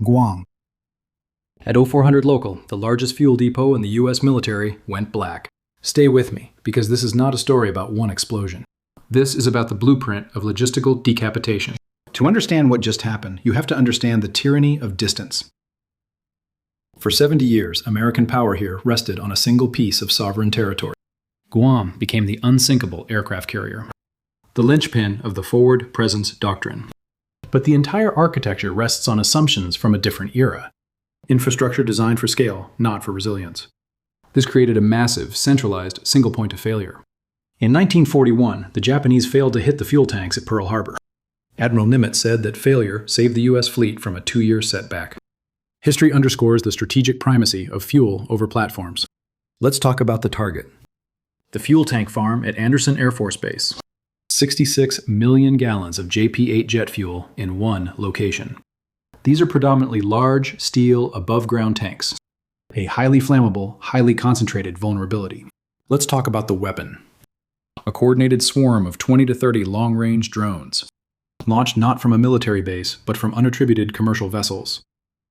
Guam. At 0400 local, the largest fuel depot in the U.S. military went black. Stay with me, because this is not a story about one explosion. This is about the blueprint of logistical decapitation. To understand what just happened, you have to understand the tyranny of distance. For 70 years, American power here rested on a single piece of sovereign territory. Guam became the unsinkable aircraft carrier, the linchpin of the forward presence doctrine. But the entire architecture rests on assumptions from a different era. Infrastructure designed for scale, not for resilience. This created a massive, centralized, single point of failure. In 1941, the Japanese failed to hit the fuel tanks at Pearl Harbor. Admiral Nimitz said that failure saved the U.S. fleet from a 2-year setback. History underscores the strategic primacy of fuel over platforms. Let's talk about the target. The fuel tank farm at Andersen Air Force Base. 66 million gallons of JP-8 jet fuel in one location. These are predominantly large, steel, above-ground tanks. A highly flammable, highly concentrated vulnerability. Let's talk about the weapon. A coordinated swarm of 20 to 30 long-range drones, launched not from a military base, but from unattributed commercial vessels.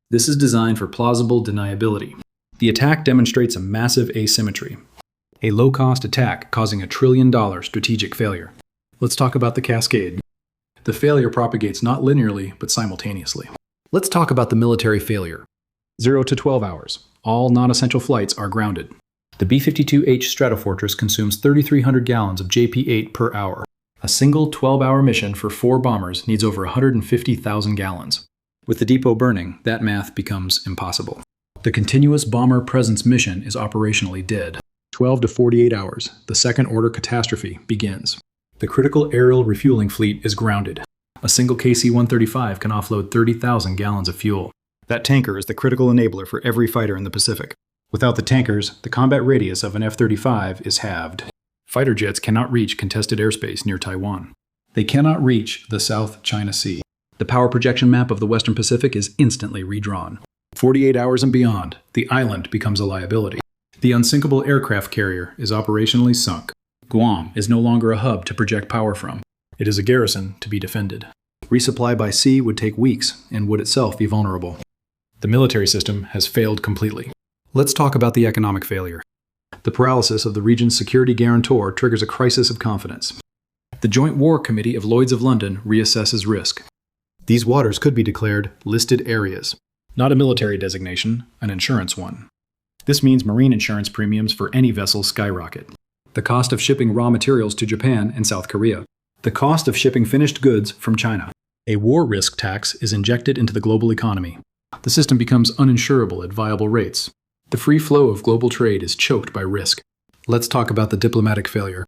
This is designed for plausible deniability. The attack demonstrates a massive asymmetry. A low-cost attack causing $1 trillion strategic failure. Let's talk about the cascade. The failure propagates not linearly, but simultaneously. Let's talk about the military failure. 0 to 12 hours. All non-essential flights are grounded. The B-52H Stratofortress consumes 3,300 gallons of JP-8 per hour. A single 12-hour mission for 4 bombers needs over 150,000 gallons. With the depot burning, that math becomes impossible. The continuous bomber presence mission is operationally dead. 12 to 48 hours, the second-order catastrophe begins. The critical aerial refueling fleet is grounded. A single KC-135 can offload 30,000 gallons of fuel. That tanker is the critical enabler for every fighter in the Pacific. Without the tankers, the combat radius of an F-35 is halved. Fighter jets cannot reach contested airspace near Taiwan. They cannot reach the South China Sea. The power projection map of the Western Pacific is instantly redrawn. 48 hours and beyond, the island becomes a liability. The unsinkable aircraft carrier is operationally sunk. Guam is no longer a hub to project power from. It is a garrison to be defended. Resupply by sea would take weeks and would itself be vulnerable. The military system has failed completely. Let's talk about the economic failure. The paralysis of the region's security guarantor triggers a crisis of confidence. The Joint War Committee of Lloyd's of London reassesses risk. These waters could be declared listed areas. Not a military designation, an insurance one. This means marine insurance premiums for any vessel skyrocket. The cost of shipping raw materials to Japan and South Korea. The cost of shipping finished goods from China. A war risk tax is injected into the global economy. The system becomes uninsurable at viable rates. The free flow of global trade is choked by risk. Let's talk about the diplomatic failure.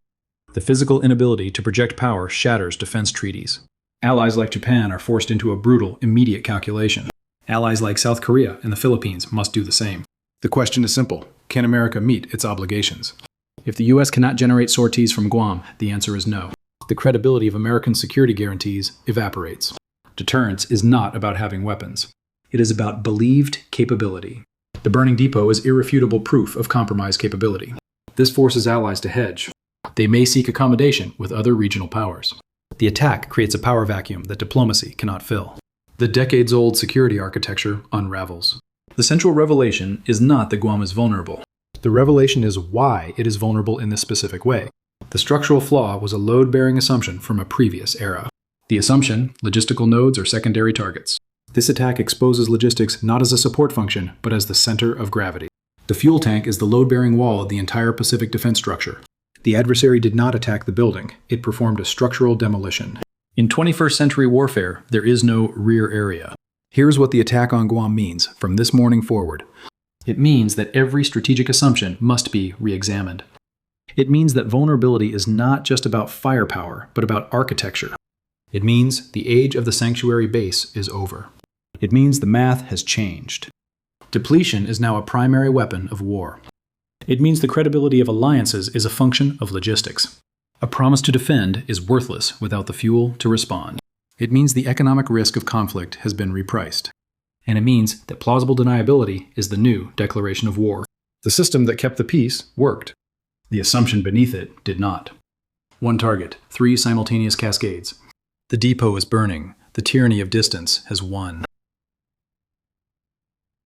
The physical inability to project power shatters defense treaties. Allies like Japan are forced into a brutal, immediate calculation. Allies like South Korea and the Philippines must do the same. The question is simple. Can America meet its obligations? If the U.S. cannot generate sorties from Guam, the answer is no. The credibility of American security guarantees evaporates. Deterrence is not about having weapons. It is about believed capability. The burning depot is irrefutable proof of compromised capability. This forces allies to hedge. They may seek accommodation with other regional powers. The attack creates a power vacuum that diplomacy cannot fill. The decades-old security architecture unravels. The central revelation is not that Guam is vulnerable. The revelation is why it is vulnerable in this specific way. The structural flaw was a load-bearing assumption from a previous era. The assumption, logistical nodes are secondary targets. This attack exposes logistics not as a support function, but as the center of gravity. The fuel tank is the load-bearing wall of the entire Pacific defense structure. The adversary did not attack the building. It performed a structural demolition. In 21st century warfare, there is no rear area. Here's what the attack on Guam means from this morning forward. It means that every strategic assumption must be re-examined. It means that vulnerability is not just about firepower, but about architecture. It means the age of the sanctuary base is over. It means the math has changed. Depletion is now a primary weapon of war. It means the credibility of alliances is a function of logistics. A promise to defend is worthless without the fuel to respond. It means the economic risk of conflict has been repriced. And it means that plausible deniability is the new declaration of war. The system that kept the peace worked. The assumption beneath it did not. One target, 3 simultaneous cascades. The depot is burning. The tyranny of distance has won.